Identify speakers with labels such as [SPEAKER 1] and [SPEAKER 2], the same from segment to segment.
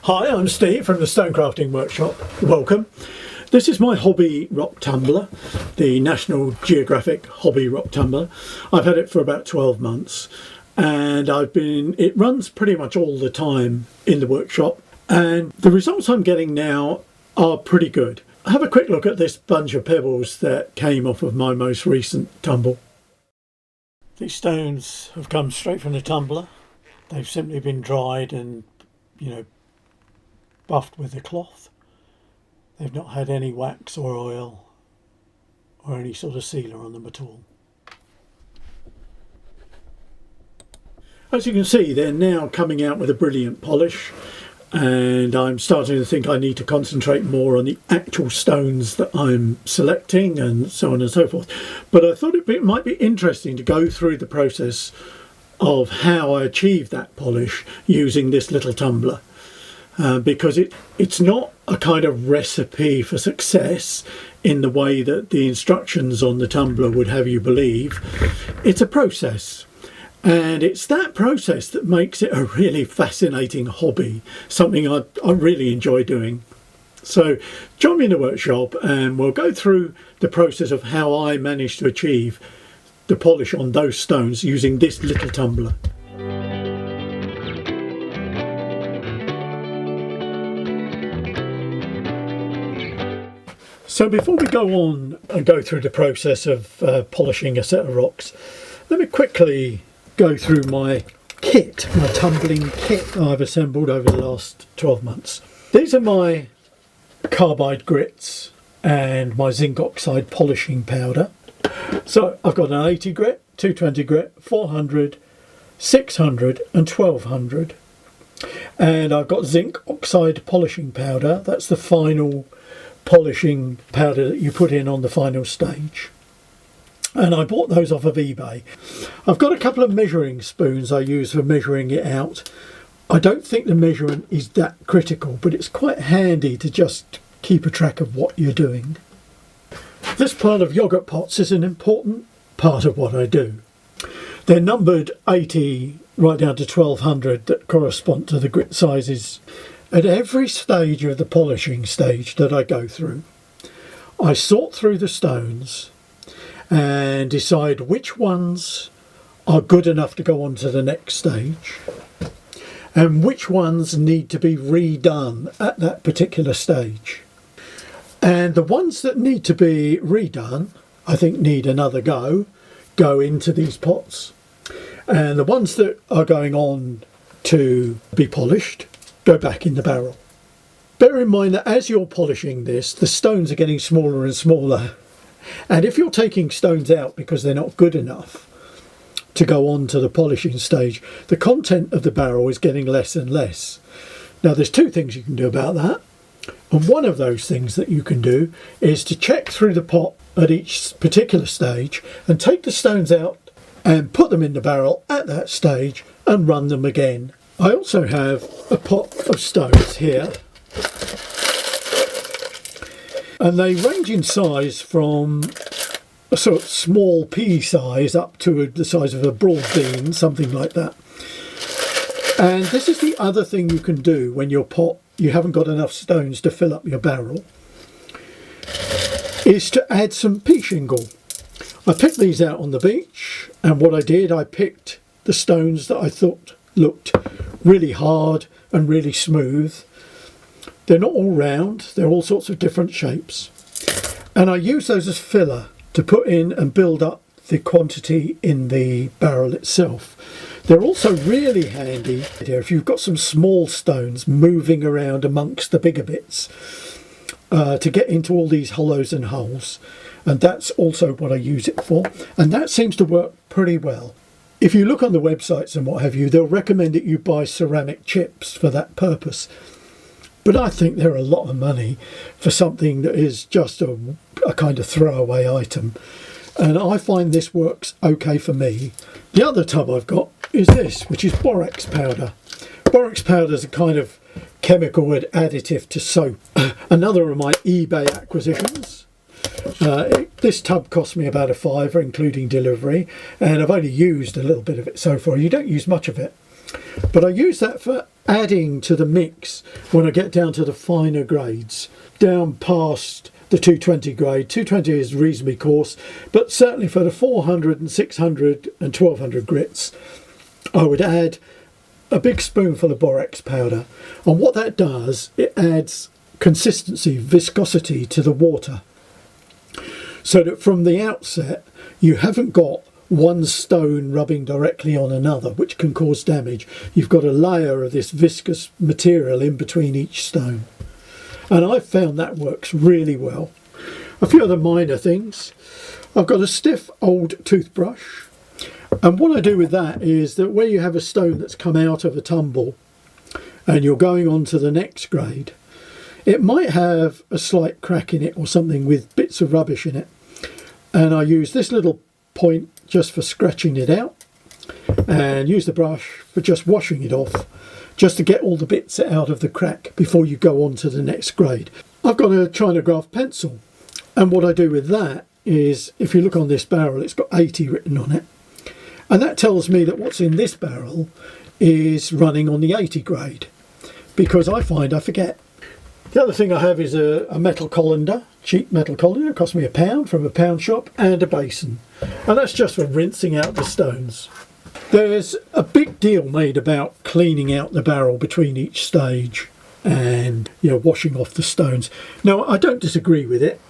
[SPEAKER 1] Hi, I'm Steve from the Stonecrafting Workshop. Welcome. This is my hobby rock tumbler, the National Geographic Hobby rock tumbler. I've had it for about 12 months and it runs pretty much all the time in the workshop, and the results I'm getting now are pretty good. Have a quick look at this bunch of pebbles that came off of my most recent tumble. These stones have come straight from the tumbler. They've simply been dried and, buffed with the cloth. They've not had any wax or oil or any sort of sealer on them at all. As you can see, they're now coming out with a brilliant polish, and I'm starting to think I need to concentrate more on the actual stones that I'm selecting and so on and so forth. But I thought it might be interesting to go through the process of how I achieve that polish using this little tumbler. Because it's not a kind of recipe for success in the way that the instructions on the tumbler would have you believe. It's a process, and it's that process that makes it a really fascinating hobby, something I really enjoy doing. So join me in the workshop and we'll go through the process of how I managed to achieve the polish on those stones using this little tumbler. So before we go on and go through the process of polishing a set of rocks, let me quickly go through my kit, my tumbling kit that I've assembled over the last 12 months. These are my carbide grits and my zinc oxide polishing powder. So I've got an 80 grit, 220 grit, 400, 600 and 1200. And I've got zinc oxide polishing powder. That's the final polishing powder that you put in on the final stage, and I bought those off of eBay. I've got a couple of measuring spoons I use for measuring it out. I don't think the measurement is that critical, but it's quite handy to just keep a track of what you're doing. This pile of yogurt pots is an important part of what I do. They're numbered 80 right down to 1200 that correspond to the grit sizes. At every stage of the polishing stage that I go through, I sort through the stones and decide which ones are good enough to go on to the next stage and which ones need to be redone at that particular stage. And the ones that need to be redone, I think need another go into these pots. And the ones that are going on to be polished go back in the barrel. Bear in mind that as you're polishing this, the stones are getting smaller and smaller, and if you're taking stones out because they're not good enough to go on to the polishing stage, the content of the barrel is getting less and less. Now there's two things you can do about that, and one of those things that you can do is to check through the pot at each particular stage and take the stones out and put them in the barrel at that stage and run them again. I also have a pot of stones here, and they range in size from a sort of small pea size up to the size of a broad bean, something like that. And this is the other thing you can do when you haven't got enough stones to fill up your barrel, is to add some pea shingle. I picked these out on the beach, and what I did, I picked the stones that I thought looked really hard and really smooth. They're not all round, they're all sorts of different shapes, and I use those as filler to put in and build up the quantity in the barrel itself. They're also really handy if you've got some small stones moving around amongst the bigger bits to get into all these hollows and holes, and that's also what I use it for, and that seems to work pretty well. If you look on the websites and what have you, they'll recommend that you buy ceramic chips for that purpose. But I think they're a lot of money for something that is just a kind of throwaway item. And I find this works okay for me. The other tub I've got is this, which is borax powder. Borax powder is a kind of chemical additive to soap. Another of my eBay acquisitions. This tub cost me about £5, including delivery, and I've only used a little bit of it so far. You don't use much of it, but I use that for adding to the mix when I get down to the finer grades, down past the 220 grade. 220 is reasonably coarse, but certainly for the 400 and 600 and 1200 grits, I would add a big spoonful of borax powder. And what that does, it adds consistency, viscosity to the water, so that from the outset you haven't got one stone rubbing directly on another, which can cause damage. You've got a layer of this viscous material in between each stone, and I've found that works really well. A few other minor things. I've got a stiff old toothbrush, and what I do with that is that where you have a stone that's come out of a tumble and you're going on to the next grade, it might have a slight crack in it or something with bits of rubbish in it, and I use this little point just for scratching it out, and use the brush for just washing it off, just to get all the bits out of the crack before you go on to the next grade. I've got a China pencil, and what I do with that is, if you look on this barrel, it's got 80 written on it, and that tells me that what's in this barrel is running on the 80 grade, because I find I forget. The other thing I have is a metal colander, cheap metal colander. It cost me £1 from a pound shop, and a basin, and that's just for rinsing out the stones. There's a big deal made about cleaning out the barrel between each stage and, washing off the stones. Now, I don't disagree with it,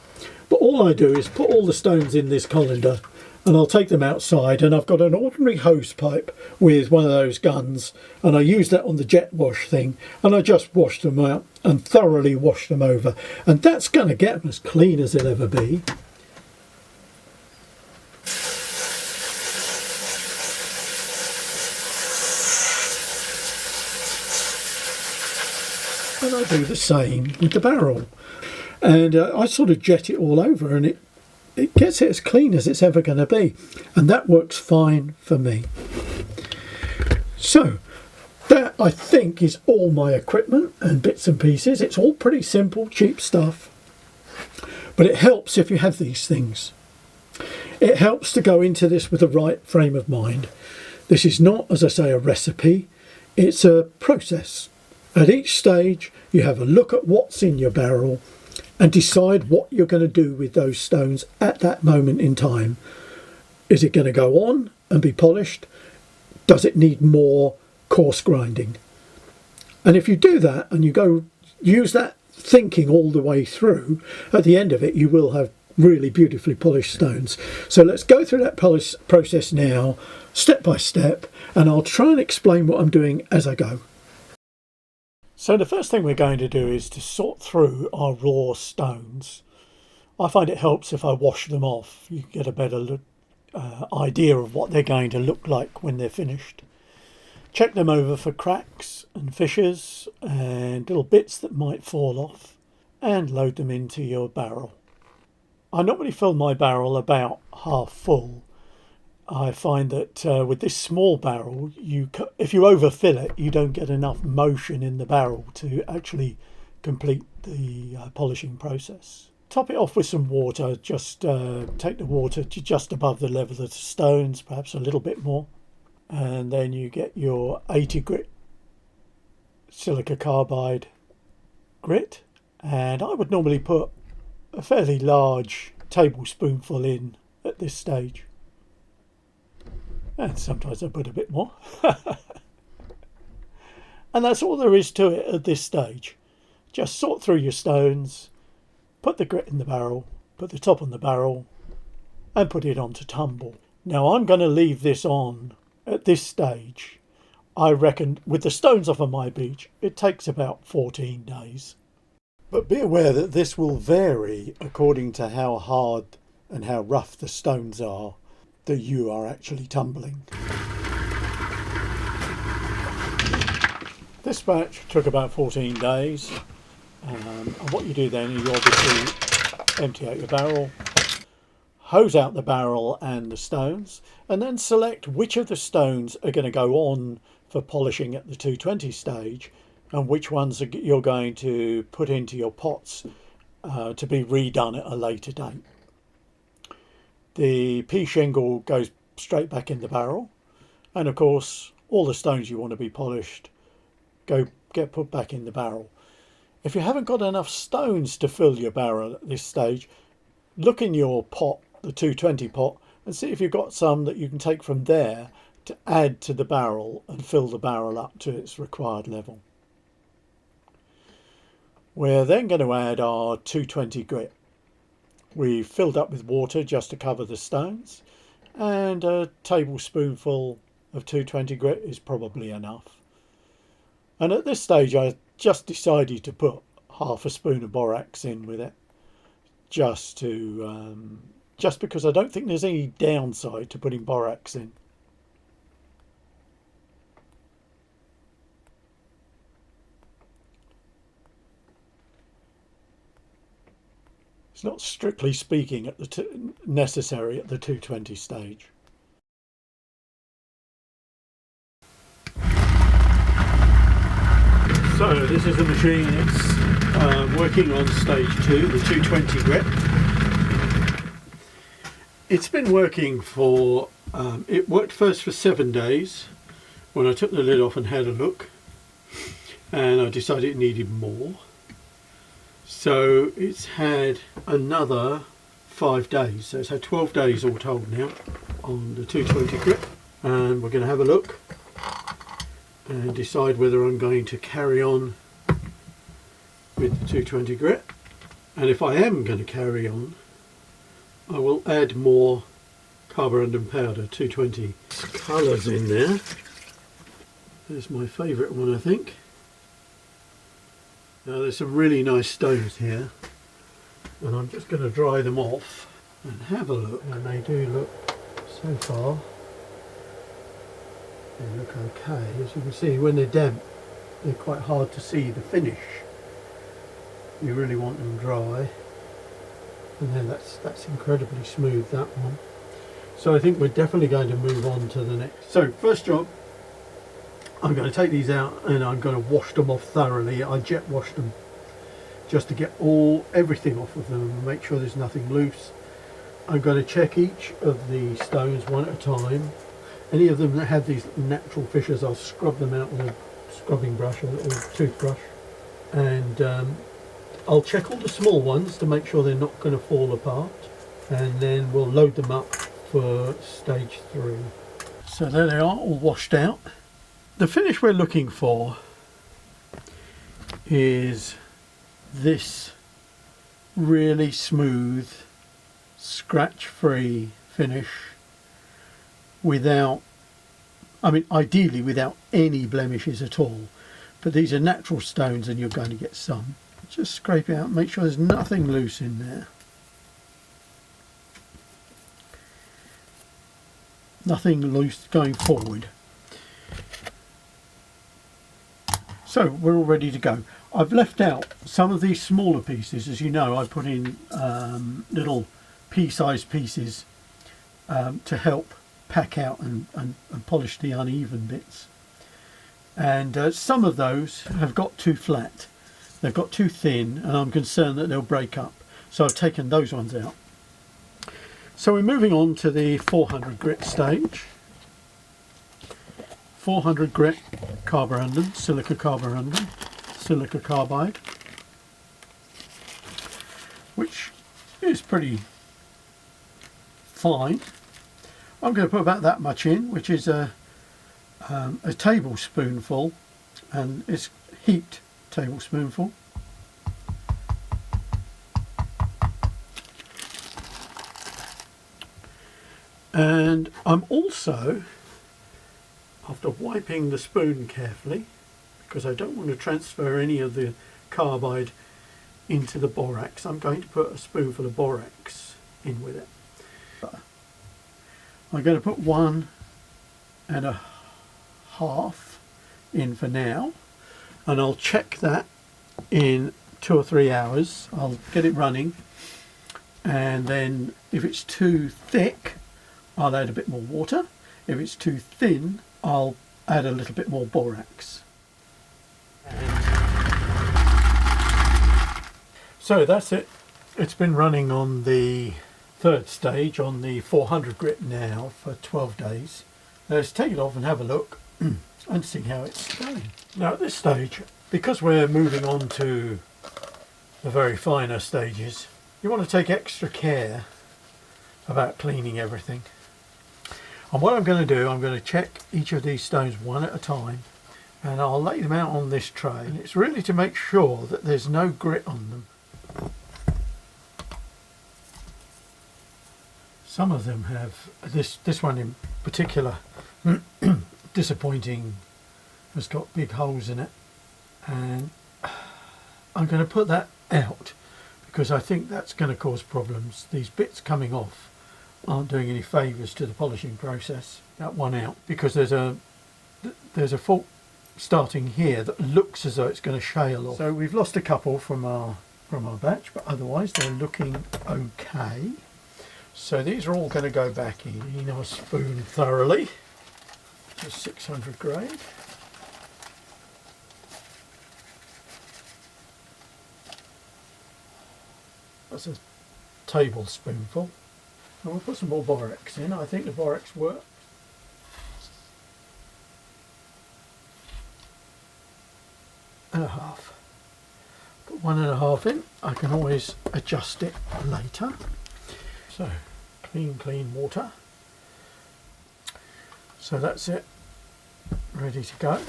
[SPEAKER 1] but all I do is put all the stones in this colander, and I'll take them outside, and I've got an ordinary hose pipe with one of those guns, and I use that on the jet wash thing, and I just wash them out and thoroughly wash them over, and that's going to get them as clean as they'll ever be. And I do the same with the barrel, and I sort of jet it all over, and it gets it as clean as it's ever going to be, and that works fine for me. So that, I think, is all my equipment and bits and pieces. It's all pretty simple, cheap stuff, but it helps if you have these things. It helps to go into this with the right frame of mind. This is not, as I say, a recipe, it's a process. At each stage you have a look at what's in your barrel and decide what you're going to do with those stones at that moment in time. Is it going to go on and be polished? Does it need more coarse grinding? And if you do that and you go use that thinking all the way through, at the end of it you will have really beautifully polished stones. So let's go through that process now, step by step, and I'll try and explain what I'm doing as I go. So the first thing we're going to do is to sort through our raw stones. I find it helps if I wash them off. You get a better idea of what they're going to look like when they're finished. Check them over for cracks and fissures and little bits that might fall off, and load them into your barrel. I normally fill my barrel about half full. I find that with this small barrel, if you overfill it, you don't get enough motion in the barrel to actually complete the polishing process. Top it off with some water. Just take the water to just above the level of the stones, perhaps a little bit more. And then you get your 80 grit silica carbide grit. And I would normally put a fairly large tablespoonful in at this stage. And sometimes I put a bit more. And that's all there is to it at this stage. Just sort through your stones, put the grit in the barrel, put the top on the barrel, and put it onto tumble. Now I'm going to leave this on at this stage. I reckon with the stones off of my beach, it takes about 14 days. But be aware that this will vary according to how hard and how rough the stones are that you are actually tumbling. This batch took about 14 days, and what you do then is you obviously empty out your barrel, hose out the barrel and the stones, and then select which of the stones are going to go on for polishing at the 220 stage and which ones you're going to put into your pots to be redone at a later date. The pea shingle goes straight back in the barrel, and of course all the stones you want to be polished get put back in the barrel. If you haven't got enough stones to fill your barrel at this stage, look in your pot, the 220 pot, and see if you've got some that you can take from there to add to the barrel and fill the barrel up to its required level. We're then going to add our 220 grit. We've filled up with water just to cover the stones, and a tablespoonful of 220 grit is probably enough. And at this stage I just decided to put half a spoon of borax in with it, just because I don't think there's any downside to putting borax in. It's not strictly speaking at the necessary at the 220 stage. So this is the machine. It's working on stage 2, the 220 grit. It's been working for, it worked first for 7 days when I took the lid off and had a look, and I decided it needed more. So it's had another 5 days, so it's had 12 days all told now on the 220 grit, and we're going to have a look and decide whether I'm going to carry on with the 220 grit. And if I am going to carry on, I will add more carborundum powder, 220 colours in there. There's my favourite one, I think. Now there's some really nice stones here, and I'm just going to dry them off and have a look. And they do look, so far, they look okay. As you can see, when they're damp, they're quite hard to see the finish. You really want them dry. And then that's incredibly smooth, that one. So I think we're definitely going to move on to the next. So first job, I'm going to take these out and I'm going to wash them off thoroughly. I jet washed them just to get everything off of them and make sure there's nothing loose. I'm going to check each of the stones one at a time. Any of them that have these natural fissures, I'll scrub them out with a scrubbing brush, a little toothbrush, and I'll check all the small ones to make sure they're not going to fall apart, and then we'll load them up for stage 3. So there they are, all washed out. The finish we're looking for is this really smooth, scratch-free finish without, ideally without any blemishes at all. But these are natural stones and you're going to get some. Just scrape it out, make sure there's nothing loose in there. Nothing loose going forward. So we're all ready to go. I've left out some of these smaller pieces. As you know, I put in little pea-sized pieces to help pack out and polish the uneven bits. And some of those have got too flat. They've got too thin, and I'm concerned that they'll break up. So I've taken those ones out. So we're moving on to the 400 grit stage. 400 grit carborundum, silica carbide, which is pretty fine. I'm going to put about that much in, which is a tablespoonful, and it's heaped tablespoonful. And I'm also, after wiping the spoon carefully, because I don't want to transfer any of the carbide into the borax, I'm going to put a spoonful of borax in with it. I'm going to put 1 1/2 in for now, and I'll check that in 2 or 3 hours. I'll get it running, and then if it's too thick, I'll add a bit more water. If it's too thin, I'll add a little bit more borax. So that's it. It's been running on the 3rd stage on the 400 grit now for 12 days. Let's take it off and have a look and see how it's going. Now at this stage, because we're moving on to the very finer stages, you want to take extra care about cleaning everything. And what I'm going to do, I'm going to check each of these stones one at a time, and I'll lay them out on this tray. And it's really to make sure that there's no grit on them. Some of them have, this one in particular, disappointing, has got big holes in it, and I'm going to put that out because I think that's going to cause problems. These bits coming off aren't doing any favours to the polishing process. That one out because there's a fault starting here that looks as though it's going to shale off. So we've lost a couple from our batch, but otherwise they're looking okay. So these are all going to go back in our spoon thoroughly. Just 600 grade. That's a tablespoonful. And we'll put some more borax in. I think the borax works. And a half. Put 1.5 in. I can always adjust it later. So, clean water. So that's it. Ready to go.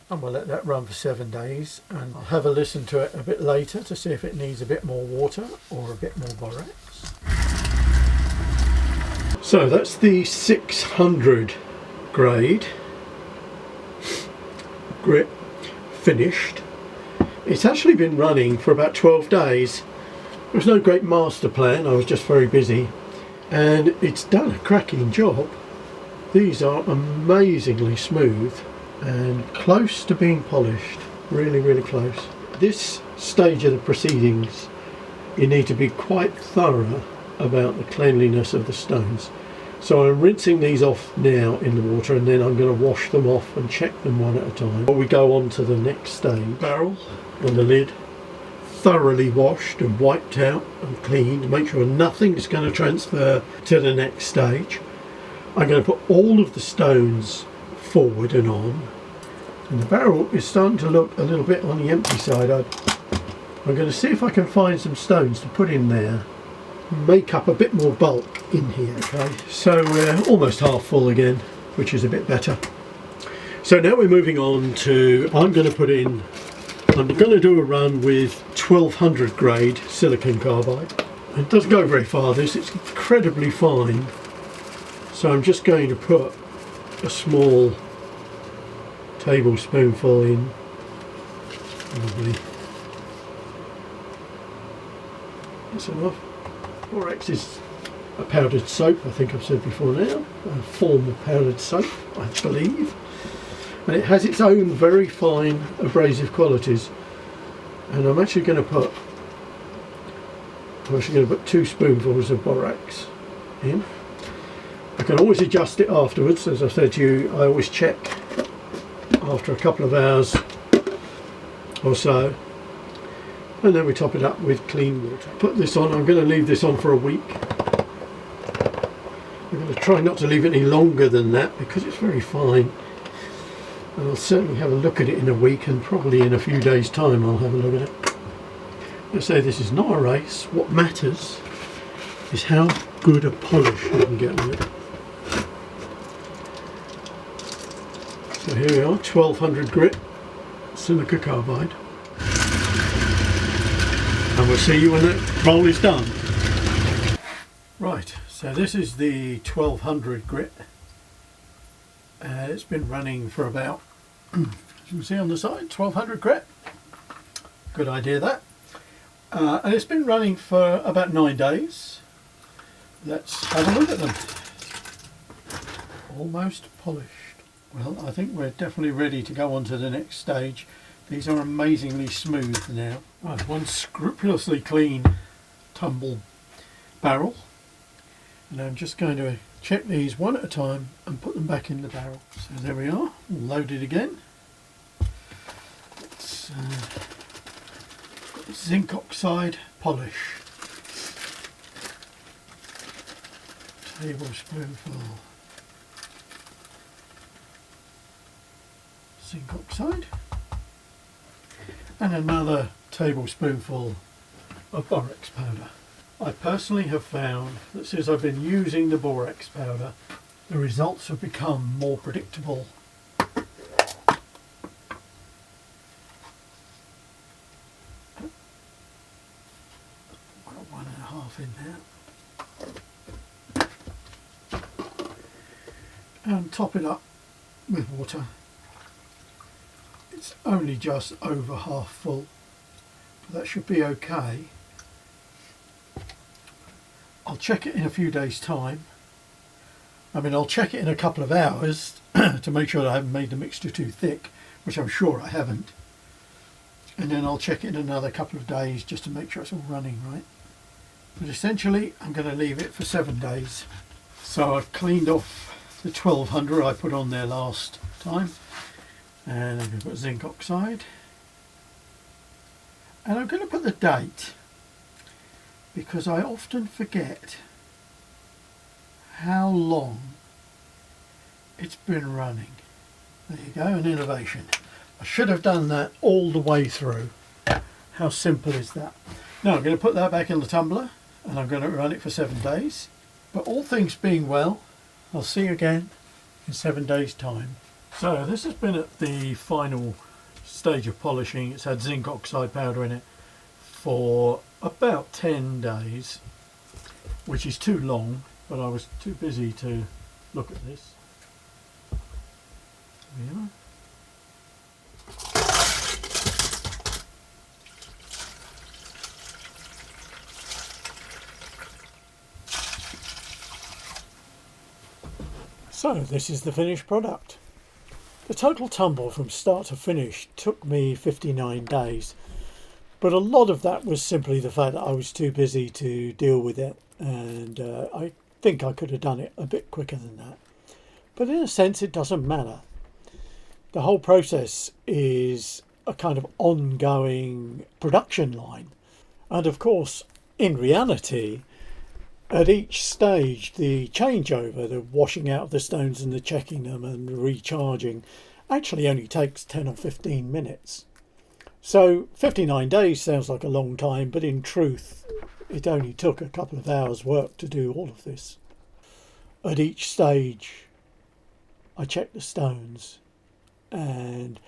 [SPEAKER 1] And we'll let that run for 7 days, and I'll have a listen to it a bit later to see if it needs a bit more water or a bit more borax. So that's the 600 grade grit finished. It's actually been running for about 12 days. There's no great master plan, I was just very busy, and it's done a cracking job. These are amazingly smooth and close to being polished, really close. This stage of the proceedings, you need to be quite thorough about the cleanliness of the stones. So I'm rinsing these off now in the water, and then I'm going to wash them off and check them one at a time before we go on to the next stage. Barrel and the lid thoroughly washed and wiped out and cleaned, make sure nothing's going to transfer to the next stage. I'm going to put all of the stones forward and on, and the barrel is starting to look a little bit on the empty side. I'm going to see if I can find some stones to put in there, make up a bit more bulk in here. Okay, so we're almost half full again, which is a bit better. So now we're moving on to, I'm going to do a run with 1200 grade silicon carbide. It doesn't go very far, this, it's incredibly fine. So I'm just going to put a small tablespoonful in, probably. That's enough. Borax is a powdered soap, I think I've said before now, a form of powdered soap, I believe. And it has its own very fine abrasive qualities. And I'm actually going to put 2 spoonfuls of borax in. I can always adjust it afterwards, as I said to you. I always check after a couple of hours or so, and then we top it up with clean water. Put this on, I'm going to leave this on for a week. I'm going to try not to leave it any longer than that because it's very fine, and I'll certainly have a look at it in a week, and probably in a few days time I'll have a look at it. Let's say this is not a race. What matters is how good a polish you can get on it. So here we are, 1200 grit silica carbide, and we'll see you when that roll is done. Right, so this is the 1200 grit. It's been running for about, as you can see on the side, 1200 grit. Good idea that. And it's been running for about 9 days. Let's have a look at them. Almost polished. Well, I think we're definitely ready to go on to the next stage. These are amazingly smooth now. Right, one scrupulously clean tumble barrel. And I'm just going to check these one at a time and put them back in the barrel. So there we are, loaded again. Let's zinc oxide polish. Tablespoonful. zinc oxide and another tablespoonful of borax powder. I personally have found that since I've been using the borax powder, the results have become more predictable. Got 1.5 in there. And top it up with water. It's only just over half full, but that should be okay. I'll check it in a few days' time. I'll check it in a couple of hours to make sure that I haven't made the mixture too thick, which I'm sure I haven't. And then I'll check it in another couple of days just to make sure it's all running right. But essentially I'm going to leave it for 7 days. So I've cleaned off the 1200 I put on there last time, and I'm going to put zinc oxide, and I'm going to put the date because I often forget how long it's been running. There you go, an innovation. I should have done that all the way through. How simple is that? Now I'm going to put that back in the tumbler and I'm going to run it for 7 days. But all things being well, I'll see you again in 7 days' time. So this has been at the final stage of polishing. It's had zinc oxide powder in it for about 10 days, which is too long, but I was too busy to look at this. There we are. So this is the finished product. The total tumble from start to finish took me 59 days, but a lot of that was simply the fact that I was too busy to deal with it, and I think I could have done it a bit quicker than that. But in a sense it doesn't matter. The whole process is a kind of ongoing production line, and of course in reality at each stage, the changeover, the washing out of the stones and the checking them and the recharging, actually only takes 10 or 15 minutes. So 59 days sounds like a long time, but in truth, it only took a couple of hours' work to do all of this. At each stage, I check the stones and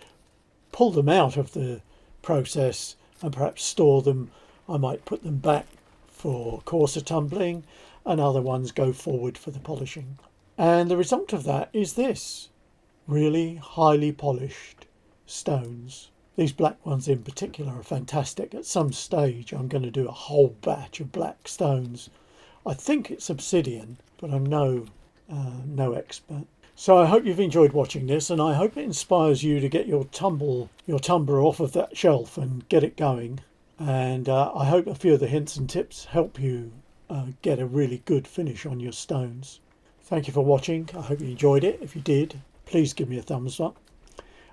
[SPEAKER 1] pull them out of the process and perhaps store them. I might put them back for coarser tumbling, and other ones go forward for the polishing. And the result of that is this, really highly polished stones. These black ones in particular are fantastic. At some stage I'm going to do a whole batch of black stones. I think it's obsidian, but I'm no expert. So I hope you've enjoyed watching this, and I hope it inspires you to get your tumbler off of that shelf and get it going. And I hope a few of the hints and tips help you get a really good finish on your stones. Thank you for watching. I hope you enjoyed it. If you did, please give me a thumbs up.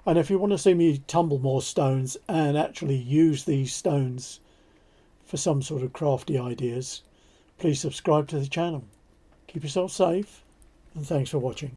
[SPEAKER 1] And if you want to see me tumble more stones and actually use these stones for some sort of crafty ideas, please subscribe to the channel. Keep yourself safe, and thanks for watching.